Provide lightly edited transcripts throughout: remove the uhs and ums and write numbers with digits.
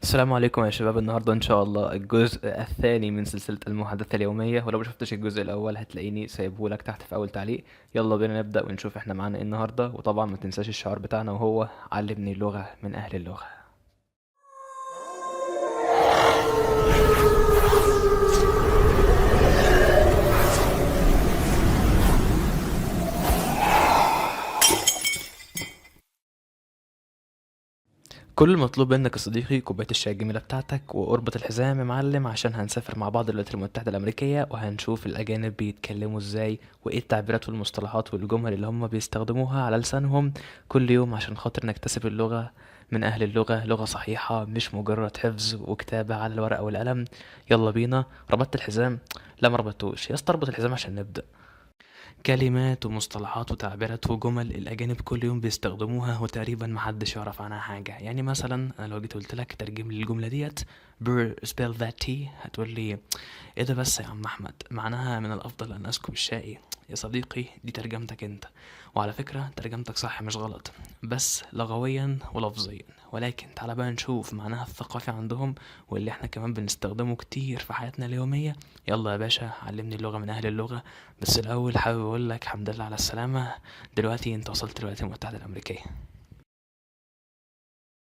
السلام عليكم يا شباب. النهارده ان شاء الله الجزء الثاني من سلسله المحادثه اليوميه، ولو ما شفتش الجزء الاول هتلاقيني سايبهولك تحت في اول تعليق. يلا بينا نبدا ونشوف احنا معانا ايه النهارده. وطبعا ما تنساش الشعار بتاعنا وهو علمني اللغه من اهل اللغه. كل المطلوب منك يا صديقي كوبايه الشاي الجميله بتاعتك واربط الحزام يا معلم، عشان هنسافر مع بعض الولايات المتحده الامريكيه وهنشوف الاجانب بيتكلموا ازاي وايه التعبيرات والمصطلحات والجمل اللي هم بيستخدموها على لسانهم كل يوم، عشان خاطر نكتسب اللغه من اهل اللغه، لغه صحيحه مش مجرد حفظ وكتابه على الورقه والقلم. يلا بينا. ربطت الحزام؟ لا ما ربطتوش يا اسطى، اربط الحزام عشان نبدا. كلمات ومصطلحات وتعبيرات وجمل الأجانب كل يوم بيستخدموها وتقريبا محدش يعرف عنها حاجة. يعني مثلا أنا لو جيت قلت لك ترجم لي الجملة ديت spell that tea، هتقول لي ايه ده بس يا عم أحمد، معناها من الأفضل أن أسكب الشاي. يا صديقي دي ترجمتك انت، وعلى فكرة ترجمتك صح مش غلط، بس لغويا ولفظيا. ولكن تعالى بقى نشوف معناها الثقافي عندهم واللي احنا كمان بنستخدمه كتير في حياتنا اليومية. يلا يا باشا علمني اللغة من أهل اللغة. بس الأول حابب أقول لك الحمد لله على السلامة. دلوقتي أنت وصلت الولايات المتحدة الأمريكية.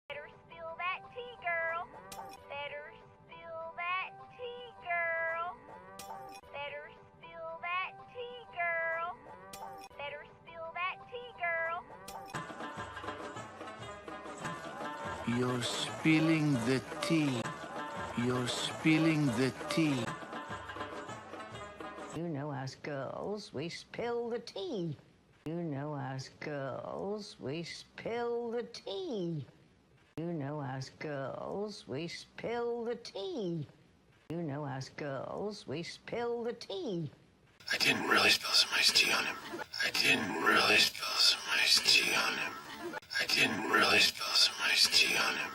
Better spill that tea, girl. Better spill that tea, girl. Better spill that tea, girl. Better spill that tea, girl. You're spilling the tea. You're spilling the tea. You know us girls, we spill the tea. You know us girls, we spill the tea. You know us girls, we spill the tea. You know us girls, we spill the tea. I didn't really spill some iced tea on him. I didn't really spill some iced tea on him. I didn't really spill some iced tea on him.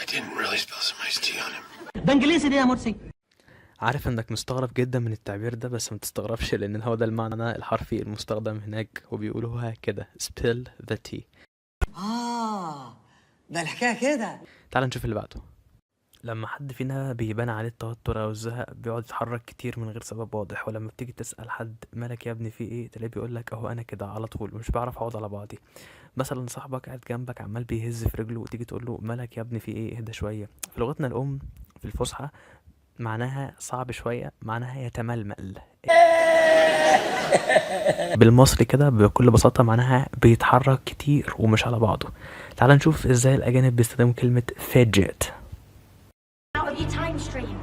I didn't really spill some iced tea on him. ده انجليزي ليه يا مرسي؟ عارف انك مستغرب جدا من التعبير ده، بس ما تستغربش لان هو ده المعنى الحرفي المستخدم هناك وبيقولوها كده spill the tea. ده الحكايه كده. تعال نشوف اللي بعده. لما حد فينا بيبان عليه التوتر او الزهق بيقعد يتحرك كتير من غير سبب واضح، ولما بتيجي تسأل حد مالك يا ابني في ايه، تلاقيه بيقولك اهو انا كده على طول مش بعرف اقعد على بعضي. مثلا صاحبك قاعد جنبك عمال بيهز في رجله وتيجي تقول له مالك يا ابني في ايه، اهدى شويه. في لغتنا الام في الفصحى معناها صعب شويه، معناها يتململ. بالمصري كده بكل بساطه معناها بيتحرك كتير ومش على بعضه. تعال نشوف ازاي الاجانب بيستخدموا كلمه fidget. Out of your time stream.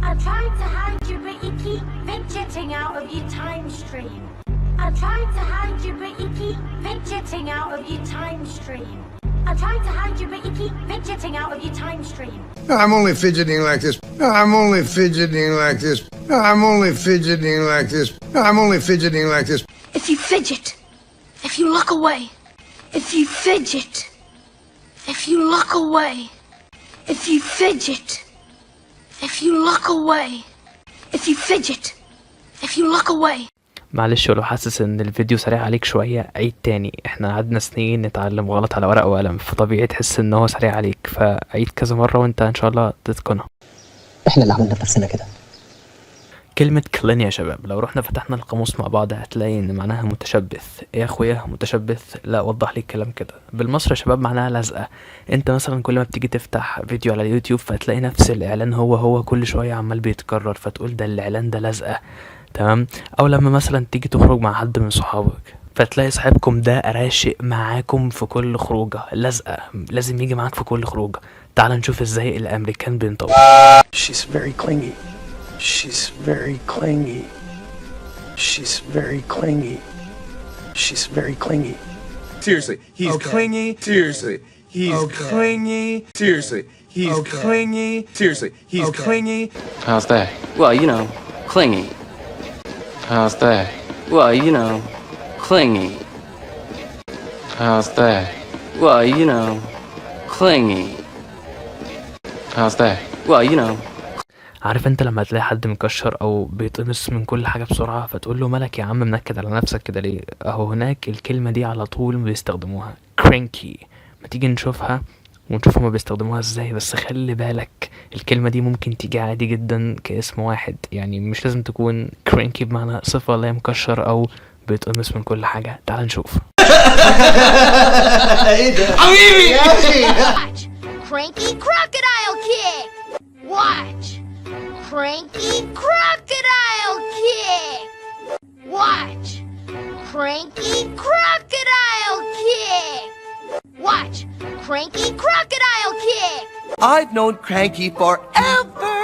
I'm trying to hide you, but you keep fidgeting out of your time stream. I'm trying to hide you, but you keep fidgeting out of your time stream. I'm trying to hide you, but you keep fidgeting out of your time stream. I'm only fidgeting like this. I'm only fidgeting like this. I'm only fidgeting like this. I'm only fidgeting like this. If you fidget, if you look away, if you fidget, if you look away, if you fidget, if you look away, if you fidget, if you look away. معلش ولو حاسس ان الفيديو سريع عليك شوية عيد تاني، احنا قعدنا سنين نتعلم غلط على ورق وقلم، فطبيعي تحس ان هو سريع عليك، فعيد كذا مرة وانت ان شاء الله تتقنها. احنا اللي عملنا في نفسنا كده. كلمة كلين يا شباب لو رحنا فتحنا القاموس مع بعض هتلاقي ان معناها متشبث. يا اخويا متشبث؟ لا وضح لي الكلام كده. بالمصري يا شباب معناها لازقة. انت مثلا كل ما بتيجي تفتح فيديو على اليوتيوب فتلاقي نفس الاعلان هو كل شوية عمال بيتكرر، فتقول ده الاعلان ده لازقة. تمام. او لما مثلا تيجي تخرج مع حد من صحابك فتلاقي صاحبكم ده راشق معاكم في كل خروجه، لازقة لازم يجي معاك في كل خروجه. تعال نشوف ازاي الامريكان بينطقوا. She's very clingy. She's very clingy. She's very clingy. She's very clingy. Seriously, he's clingy. Seriously, he's clingy. Seriously, he's clingy. Seriously, he's clingy. How's that? Well, you know, clingy. How's that? Well, you know, clingy. How's that? Well, you know, clingy. How's that? Well, you know. عارف انت لما تلاقي حد مكشر او بيطمس من كل حاجة بسرعة فتقول له مالك يا عم منكد على نفسك كده ليه، اهو هناك الكلمة دي على طول بيستخدموها cranky. ما تيجي نشوفها ونشوف هما بيستخدموها ازاي. بس خلي بالك الكلمة دي ممكن تيجي عادي جدا كاسم واحد، يعني مش لازم تكون cranky بمعنى صفة اللي هي مكشر او بيتقمص من كل حاجة. تعال نشوف. Watch. Cranky crocodile kick. Watch. Cranky crocodile kick. Watch. Cranky crocodile kick. Watch. Cranky crocodile kick. I've known Cranky forever.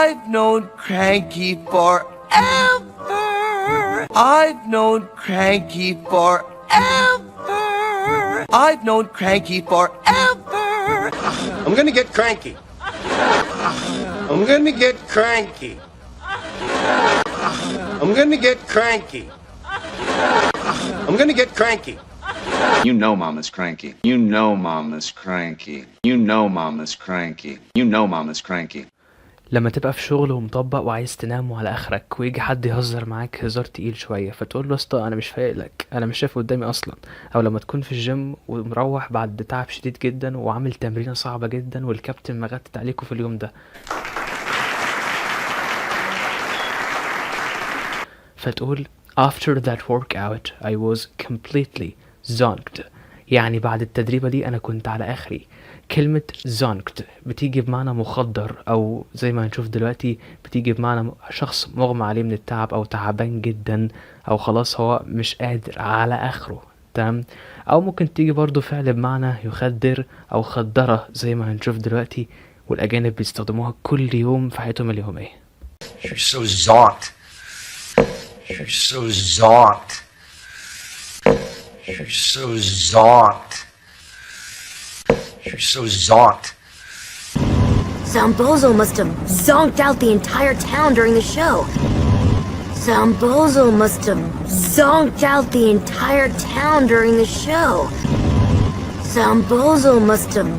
I've known Cranky forever. I've known Cranky forever. I've known Cranky forever. I'm gonna get cranky. I'm gonna get cranky. I'm gonna get cranky. I'm gonna get cranky. You know Mama's cranky. You know Mama's cranky. You know Mama's cranky. You know Mama's cranky. لما تبقى في شغل ومطبق وعايز تنام على اخرك ويجي حد يهزر معاك هزار تقيل شويه، فتقول له اسطى انا مش فايق لك، انا مش شايف قدامي اصلا. او لما تكون في الجيم ومروح بعد تعب شديد جدا وعامل تمرينه صعبه جدا والكابتن مغتت عليكوا في اليوم ده، فتقول after that workout I was completely zonked. يعني بعد التدريبة دي أنا كنت على آخري. كلمة zonked بتيجي بمعنى مخدر، أو زي ما هنشوف دلوقتي بتيجي بمعنى شخص مغمى عليه من التعب أو تعبان جدا أو خلاص هو مش قادر على آخره. تمام. أو ممكن تيجي برضو فعل بمعنى يخدر أو خدرة زي ما هنشوف دلوقتي، والأجانب بيستخدموها كل يوم في حياتهم اليومية. She's so zonked. She's so zonked. She's so zonked. She's so zonked. Zambozo must have zonked out the entire town during the show. Zambozo must have zonked out the entire town during the show. Zambozo must have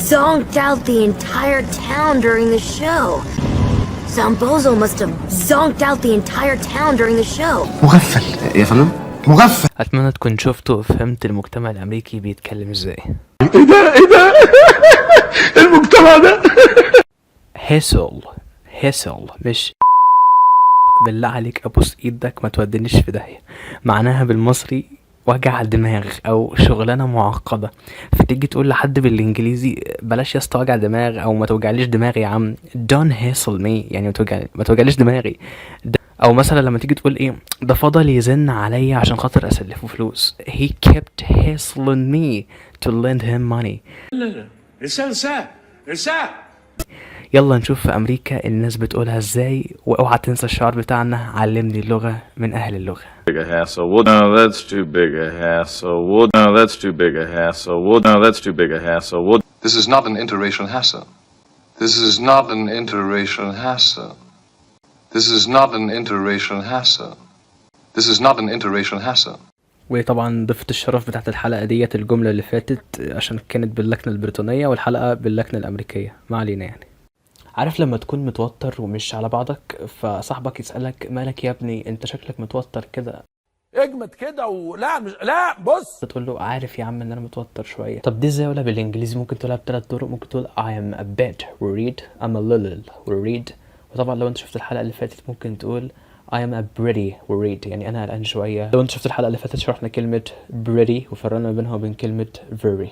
zonked out the entire town during the show. Zambozo must have zonked out the entire town during the show. مغفل يا فندم، مغفل. أتمنى تكون شفته وفهمت المجتمع الأمريكي بيتكلم ازاي. ايه ده المجتمع ده؟ هيسل مش بالله عليك ابوس ايدك ما تودنيش في داهية. معناها بالمصري وجع دماغ او شغلانه معقده. فتيجي تقول لحد بالانجليزي بلاش يا اسطى وجع دماغ او ما توجعليش دماغي يا عم، don't hassle me، يعني ما توجعليش دماغي. او مثلا لما تيجي تقول ايه ده فضل يزن عليا عشان خاطر اسلفه فلوس، he kept hassling me to lend him money. لا انساه. يلا نشوف في امريكا الناس بتقولها ازاي، واوعى تنسى الشعار بتاعنا علمني اللغة من اهل اللغة. Big a hassle. Well, no, that's too big a hassle. Well, no, that's too big a hassle. Well, no, that's too big a hassle. Well, This is not an interracial hassle. This is not an interracial hassle. This is not an interracial hassle. This is not an interracial hassle. وطبعا ضفت الشرف بتاعت الحلقة ديت الجملة اللي فاتت عشان كانت باللكنة البريطانية والحلقة باللكنة الأمريكية، ما علينا يعني. عارف لما تكون متوتر ومش على بعضك فصاحبك يسألك مالك يا ابني انت شكلك متوتر كده، اجمد كده ولا مش لا بص تقول له عارف يا عم ان انا متوتر شوية. طب دي ازاي اقولها بالانجليزي؟ ممكن تقولها بثلاث طرق. ممكن تقول I am a bit worried, I'm a little worried. وطبعا لو انت شفت الحلقة اللي فاتت ممكن تقول I am a pretty worried، يعني انا قلقان شوية. لو انت شفت الحلقة اللي فاتت شرحنا كلمة pretty وفرقنا بينها وبين كلمة very.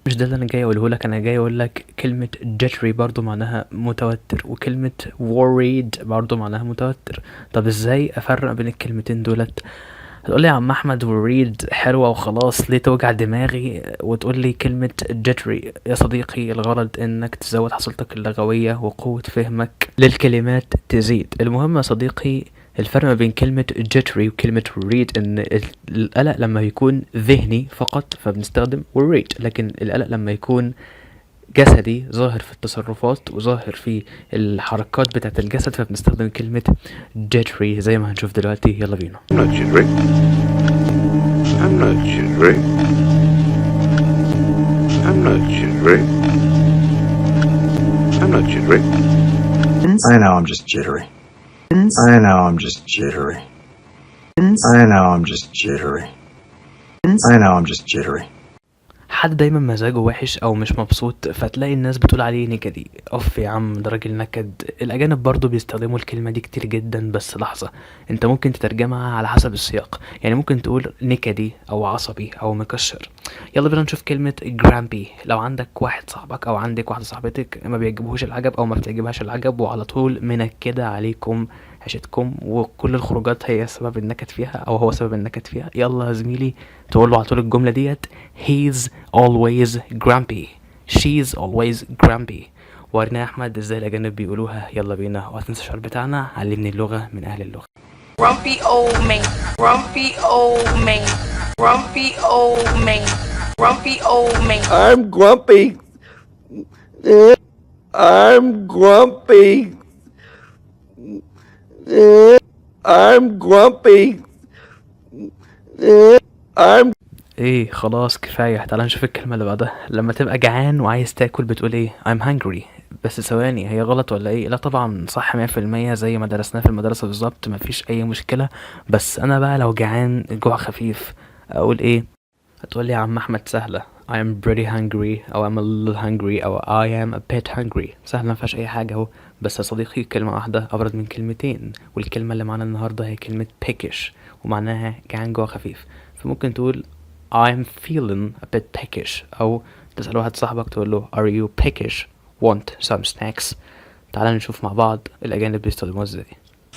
مش ده اللي انا جاي اقوله لك، انا جاي اقول لك كلمة jittery برضو معناها متوتر، وكلمة worried برضو معناها متوتر. طب ازاي افرق بين الكلمتين دولت؟ هتقول لي يا عم احمد worried حلوة وخلاص، ليه توجع دماغي وتقول لي كلمة jittery؟ يا صديقي الغرض انك تزود حصيلتك اللغوية وقوة فهمك للكلمات تزيد. المهم يا صديقي الفرق ما بين كلمة jittery وكلمة worried ان القلق لما يكون ذهني فقط فبنستخدم worried، لكن القلق لما يكون جسدي ظاهر في التصرفات وظاهر في الحركات بتاعت الجسد فبنستخدم كلمة jittery زي ما هنشوف دلوقتي. يلا بينا. I'm not jittery. I'm not jittery. I'm not jittery. I'm not jittery. I know I'm just jittery. I know I'm just jittery. I know I'm just jittery. I know I'm just jittery. حد دايما مزاجه وحش او مش مبسوط فتلاقي الناس بتقول عليه نكدي. اوف يا عم ده راجل نكد. الاجانب برضو بيستخدموا الكلمة دي كتير جدا، بس لحظة، انت ممكن تترجمها على حسب السياق. يعني ممكن تقول نكدي او عصبي او مكشر. يلا بينا نشوف كلمة جرامبي. لو عندك واحد صاحبك او عندك واحدة صاحبتك ما بيعجبهوش العجب او ما بتعجبهاش العجب وعلى طول منكدة عليكم عيشتكم وكل الخروجات هي سبب النكد فيها او هو سبب النكد فيها، يلا يا زميلي تقول له على طول الجملة ديت: he's always grumpy, she's always grumpy. ورينا يا احمد ازاي الاجانب بيقولوها. يلا بينا، وهتنسى الشعار بتاعنا علمني اللغة من اهل اللغة. Grumpy old man, grumpy old man, grumpy old man, grumpy old man. I'm grumpy. I'm grumpy. I'm grumpy. I'm ايه خلاص كفاية، تعال نشوف الكلمة اللي بعدها. لما تبقى جعان وعايز تاكل بتقول ايه؟ I'm hungry. بس ثواني، هي غلط ولا ايه؟ لا طبعا صح 100% زي ما درسناه في المدرسة بالظبط، مفيش اي مشكلة. بس انا بقى لو جعان جوع خفيف اقول ايه؟ هتقول لي يا عم احمد سهلة I am pretty hungry او I'm a little hungry او I am a bit hungry. سهلة مفيهاش اي حاجة اهو. بس يا صديقي كلمة واحدة ابرد من كلمتين، والكلمة اللي معانا النهاردة هي كلمة peckish ومعناها جعان جوع خفيف. فممكن تقول I'm feeling a bit peckish او تسأل واحد صاحبك تقول له Are you peckish? Want some snacks? تعال نشوف مع بعض الأجانب بيستخدموها ازاي.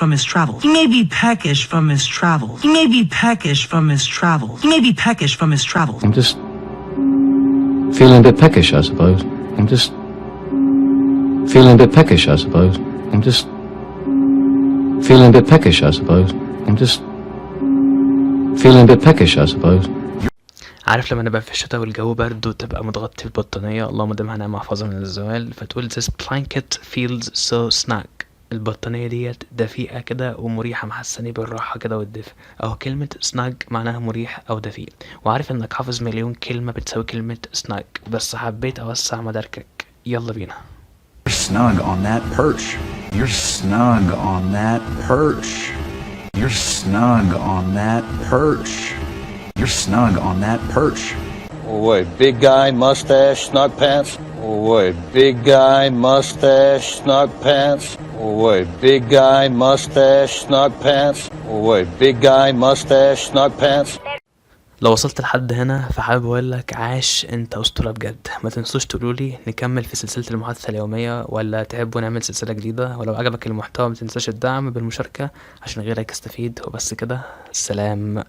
From his travels. He may be peckish from his travels. He may be peckish from his travels. He may be peckish from his travels. I'm just feeling a bit peckish, I suppose. I'm just feeling a bit peckish, I suppose. I'm just feeling a bit peckish, I suppose. I'm just feeling a bit peckish, I suppose. عارف لما نبقى في الشتاء والجو برد وتبقى متغطي البطانية، اللهم دمها نعمة محفظة من الزوال، فتقول this blanket feels so snug. البطانية ديت دفيئة كده ومريحة، محسني بالراحة كده والدفء. اهو كلمة snug معناها مريح او دفيء. وعارف انك حافظ مليون كلمة بتساوي كلمة snug، بس حبيت اوسع مداركك. يلا بينا. You're snug on that perch. You're snug on that perch. You're snug on that perch. You're snug on that perch. Oh wait, big guy, mustache, snug pants. Oh wait, big guy, mustache, snug pants. Oh wait, big guy, mustache, snug pants. Oh wait, big guy, mustache, snug pants. لو وصلت لحد هنا فحابب اقول لك عاش، انت اسطوره بجد. ما تنسوش تقولوا لي نكمل في سلسله المحادثه اليوميه ولا تحبوا نعمل سلسله جديده. ولو عجبك المحتوى ما تنساش الدعم بالمشاركه عشان غيرك يستفيد. وبس كده، سلام.